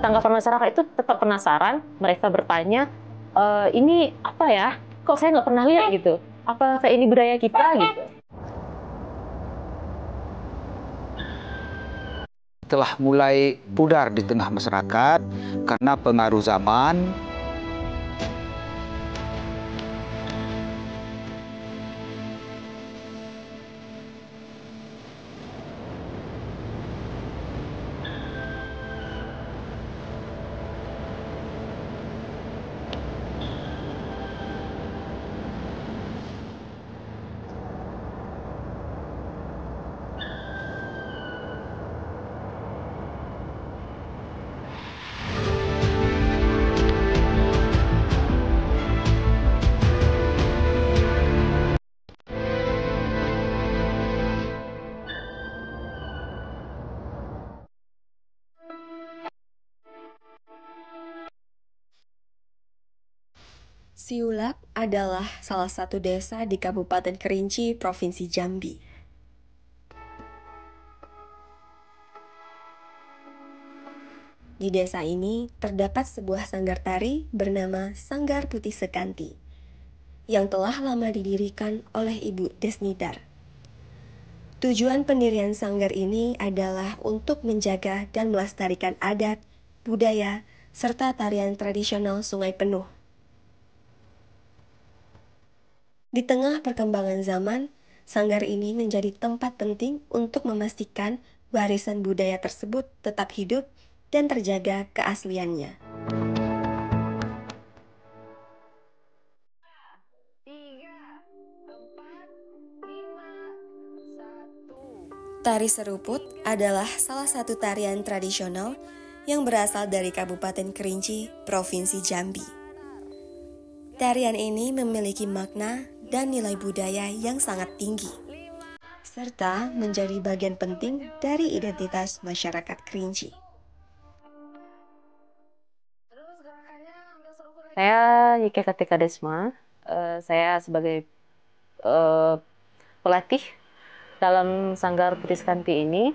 tanggapan masyarakat itu tetap penasaran, mereka bertanya, ini apa ya? Kok saya nggak pernah lihat gitu? Apakah ini budaya kita gitu? Telah mulai pudar di tengah masyarakat karena pengaruh zaman. Siulap adalah salah satu desa di Kabupaten Kerinci, Provinsi Jambi. Di desa ini terdapat sebuah sanggar tari bernama Sanggar Putih Sekanti yang telah lama didirikan oleh Ibu Desnidar. Tujuan pendirian sanggar ini adalah untuk menjaga dan melestarikan adat, budaya, serta tarian tradisional Sungai Penuh. Di tengah perkembangan zaman, sanggar ini menjadi tempat penting untuk memastikan warisan budaya tersebut tetap hidup dan terjaga keasliannya. Tari seruput adalah salah satu tarian tradisional yang berasal dari Kabupaten Kerinci, Provinsi Jambi. Tarian ini memiliki makna dan nilai budaya yang sangat tinggi, serta menjadi bagian penting dari identitas masyarakat Kerinci. Saya Yike Katika Desma, saya sebagai pelatih dalam Sanggar Putih Sekanti ini.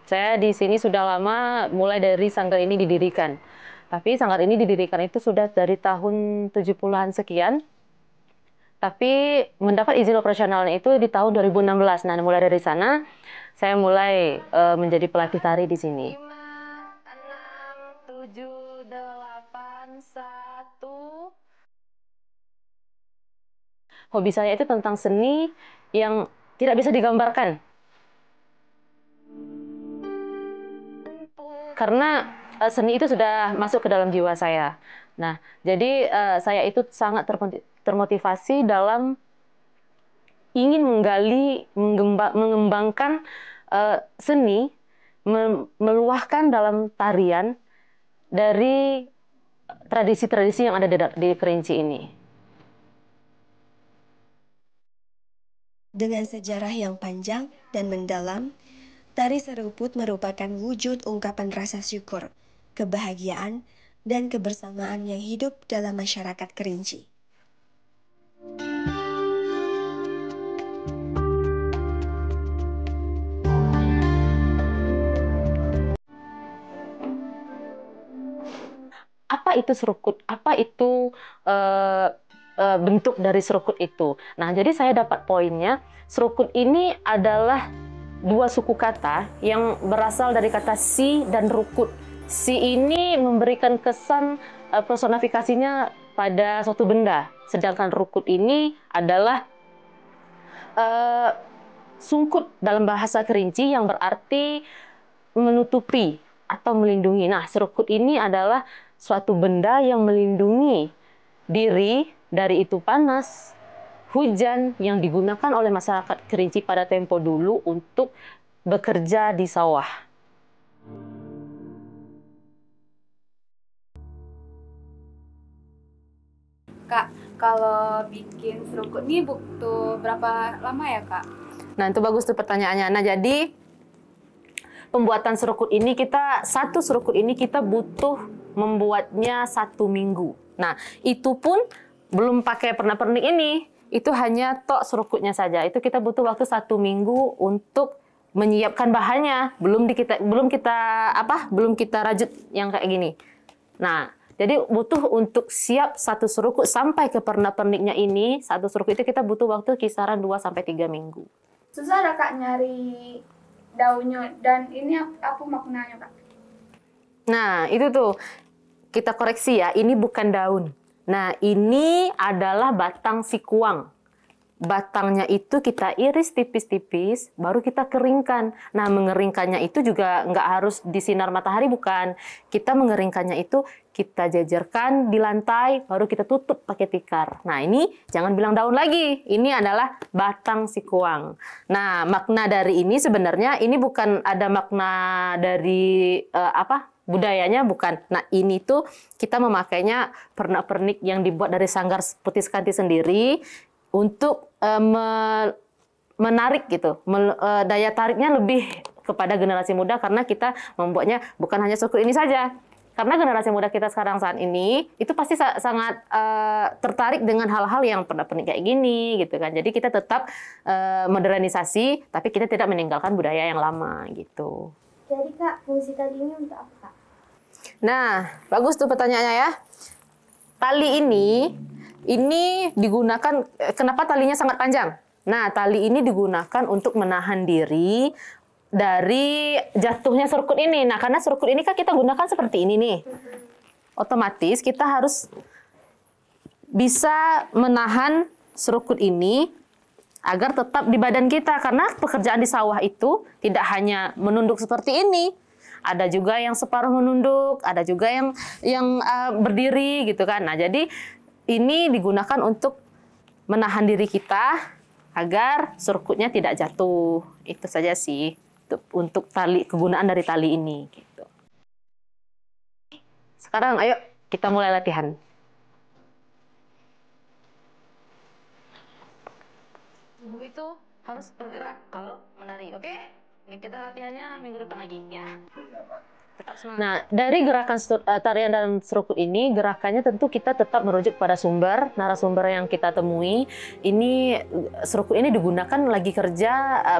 Saya di sini sudah lama, mulai dari sanggar ini didirikan. Tapi sanggar ini didirikan itu sudah dari tahun 70-an sekian. Tapi mendapat izin operasionalnya itu di tahun 2016. Nah, mulai dari sana saya mulai menjadi pelatih tari di sini. 5, 6, 7, 8, 1. Hobi saya itu tentang seni yang tidak bisa digambarkan. Karena seni itu sudah masuk ke dalam jiwa saya. Nah, jadi saya itu sangat termotivasi dalam ingin menggali, mengembangkan seni, meluahkan dalam tarian dari tradisi-tradisi yang ada di Kerinci ini. Dengan sejarah yang panjang dan mendalam, tari seruput merupakan wujud ungkapan rasa syukur, kebahagiaan, dan kebersamaan yang hidup dalam masyarakat Kerinci. Apa itu serukut? Apa itu bentuk dari serukut itu? Nah, jadi saya dapat poinnya, serukut ini adalah dua suku kata yang berasal dari kata si dan rukut. Si ini memberikan kesan personifikasinya pada suatu benda, sedangkan rukut ini adalah sungkut dalam bahasa Kerinci yang berarti menutupi atau melindungi. Nah, serukut ini adalah suatu benda yang melindungi diri dari itu panas, hujan yang digunakan oleh masyarakat Kerinci pada tempo dulu untuk bekerja di sawah. Kak, kalau bikin serukut ini butuh berapa lama ya, Kak? Nah, itu bagus tuh pertanyaannya. Nah, jadi pembuatan serukut ini satu serukut ini kita butuh membuatnya 1 minggu. Nah, itu pun belum pakai pernak-pernik ini. Itu hanya tok serukutnya saja. Itu kita butuh waktu 1 minggu untuk menyiapkan bahannya, belum kita rajut yang kayak gini. Nah, jadi butuh untuk siap satu serukut sampai ke pernak-perniknya ini, satu serukut itu kita butuh waktu kisaran 2-3 minggu. Susah ada Kak nyari daunnya, dan ini apa maknanya Kak? Nah, itu tuh kita koreksi ya, ini bukan daun. Nah, ini adalah batang sikuang. Batangnya itu kita iris tipis-tipis, baru kita keringkan. Nah, mengeringkannya itu juga nggak harus di sinar matahari, bukan. Kita mengeringkannya itu kita jajarkan di lantai, baru kita tutup pakai tikar. Nah, ini jangan bilang daun lagi. Ini adalah batang sikuang. Nah, makna dari ini sebenarnya ini bukan ada makna dari budayanya, bukan. Nah, ini tuh kita memakainya pernak-pernik yang dibuat dari Sanggar Putih Sekanti sendiri untuk menarik gitu, daya tariknya lebih kepada generasi muda, karena kita membuatnya bukan hanya serukut ini saja. Karena generasi muda kita sekarang saat ini itu pasti sangat tertarik dengan hal-hal yang pernak-pernik kayak gini gitu kan. Jadi kita tetap modernisasi, tapi kita tidak meninggalkan budaya yang lama gitu. Jadi Kak, fungsi tali ini untuk apa Kak? Nah, bagus tuh pertanyaannya ya. Tali ini digunakan, kenapa talinya sangat panjang? Nah, tali ini digunakan untuk menahan diri dari jatuhnya serukut ini. Nah, karena serukut ini kan kita gunakan seperti ini nih. Otomatis kita harus bisa menahan serukut ini agar tetap di badan kita. Karena pekerjaan di sawah itu tidak hanya menunduk seperti ini. Ada juga yang separuh menunduk, ada juga yang berdiri gitu kan. Nah, jadi ini digunakan untuk menahan diri kita agar serukutnya tidak jatuh. Itu saja sih untuk kegunaan dari tali ini. Gitu. Sekarang ayo kita mulai latihan. Tubuh itu harus bergerak kalau menari, oke? Kita latihannya minggu depan lagi ya. Nah, dari gerakan tarian dan serukut ini, gerakannya tentu kita tetap merujuk pada narasumber yang kita temui. Ini serukut ini digunakan lagi kerja,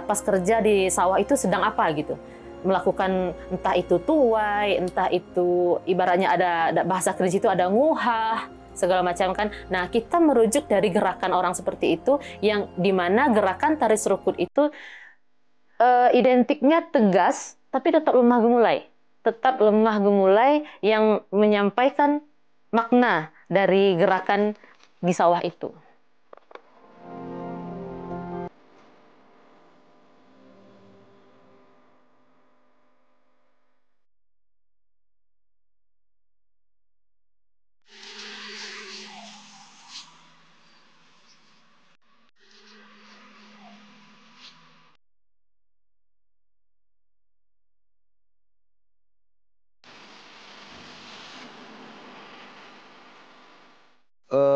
pas kerja di sawah itu sedang apa gitu. Melakukan entah itu tuai, entah itu ibaratnya ada bahasa keris itu ada nguhah, segala macam kan. Nah, kita merujuk dari gerakan orang seperti itu, yang dimana gerakan tari serukut itu identiknya tegas, tapi tetap lemah gemulai yang menyampaikan makna dari gerakan di sawah itu.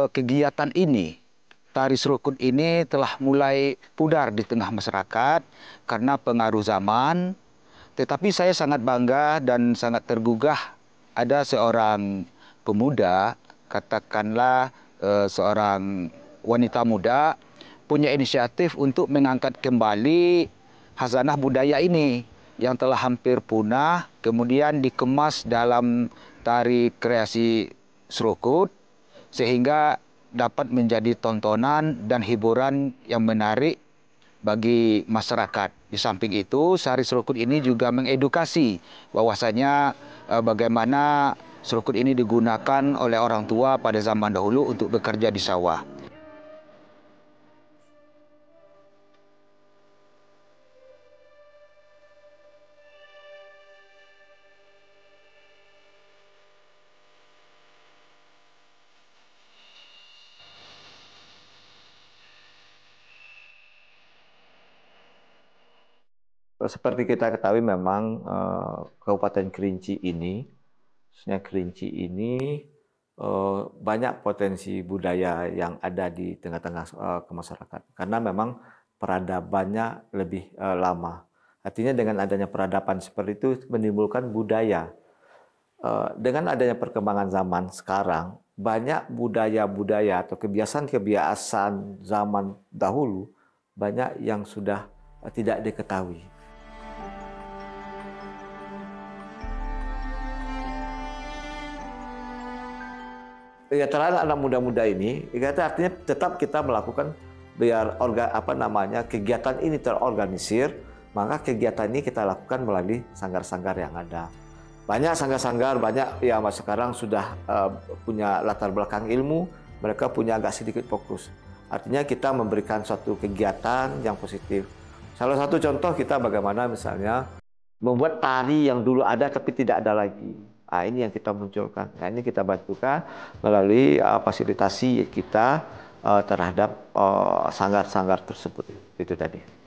Kegiatan ini, tari serukut ini telah mulai pudar di tengah masyarakat karena pengaruh zaman. Tetapi saya sangat bangga dan sangat tergugah ada seorang pemuda, katakanlah seorang wanita muda, punya inisiatif untuk mengangkat kembali khazanah budaya ini yang telah hampir punah, kemudian dikemas dalam tari kreasi serukut, sehingga dapat menjadi tontonan dan hiburan yang menarik bagi masyarakat. Di samping itu, tari serukut ini juga mengedukasi bahwasanya bagaimana serukut ini digunakan oleh orang tua pada zaman dahulu untuk bekerja di sawah. Seperti kita ketahui memang Kabupaten Kerinci ini, khususnya Kerinci ini banyak potensi budaya yang ada di tengah-tengah masyarakat. Karena memang peradabannya lebih lama. Artinya dengan adanya peradaban seperti itu menimbulkan budaya. Dengan adanya perkembangan zaman sekarang, banyak budaya-budaya atau kebiasaan-kebiasaan zaman dahulu banyak yang sudah tidak diketahui. ya terhadap anak muda-muda ini, artinya tetap kita melakukan biar kegiatan ini terorganisir, maka kegiatan ini kita lakukan melalui sanggar-sanggar yang ada. Banyak sanggar-sanggar, banyak ya mas sekarang sudah punya latar belakang ilmu, mereka punya agak sedikit fokus. Artinya kita memberikan suatu kegiatan yang positif. Salah satu contoh kita bagaimana misalnya membuat tari yang dulu ada tapi tidak ada lagi. Nah, ini yang kita munculkan. Nah, ini kita bantukan melalui fasilitasi kita terhadap sanggar-sanggar tersebut. Itu tadi.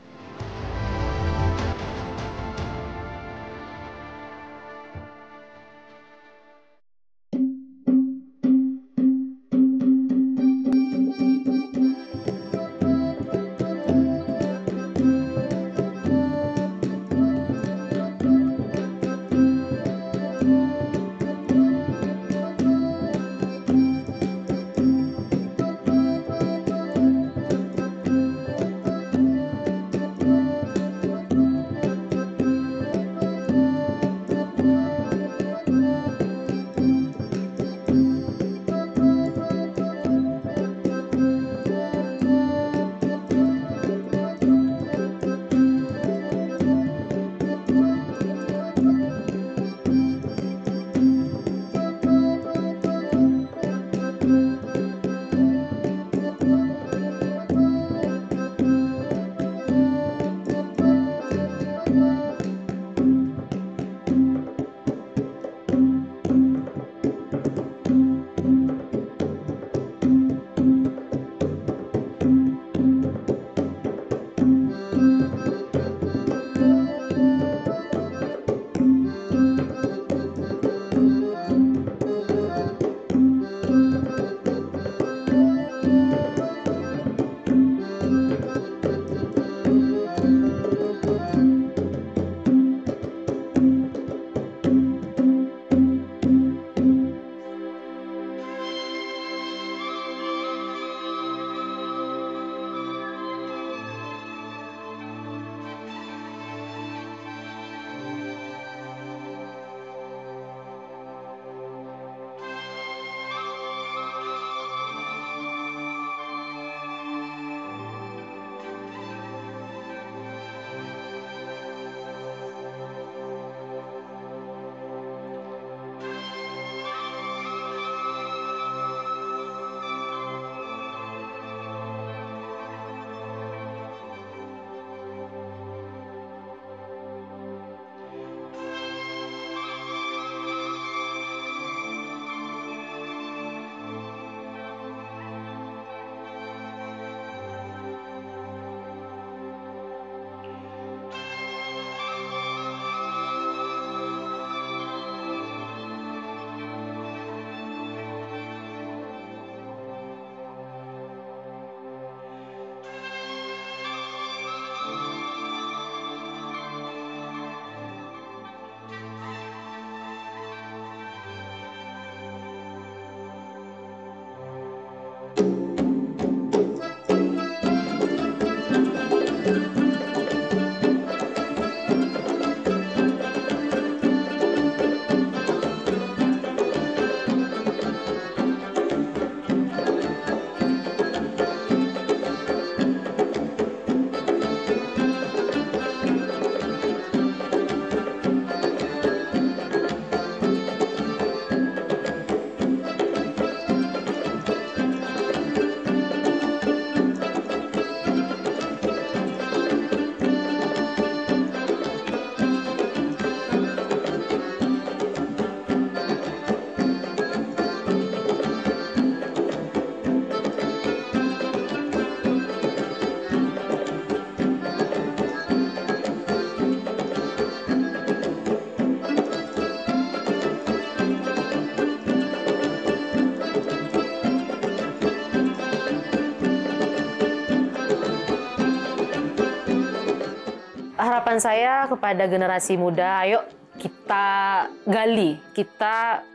harapan saya kepada generasi muda, ayo kita gali, kita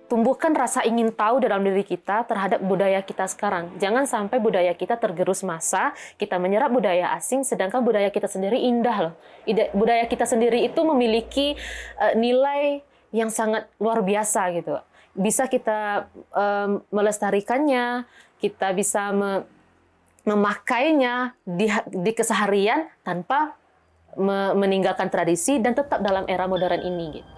tumbuhkan rasa ingin tahu dalam diri kita terhadap budaya kita sekarang. Jangan sampai budaya kita tergerus massa, kita menyerap budaya asing, sedangkan budaya kita sendiri indah loh. Budaya kita sendiri itu memiliki nilai yang sangat luar biasa gitu. bisa kita melestarikannya, kita bisa memakainya di keseharian tanpa meninggalkan tradisi dan tetap dalam era modern ini gitu.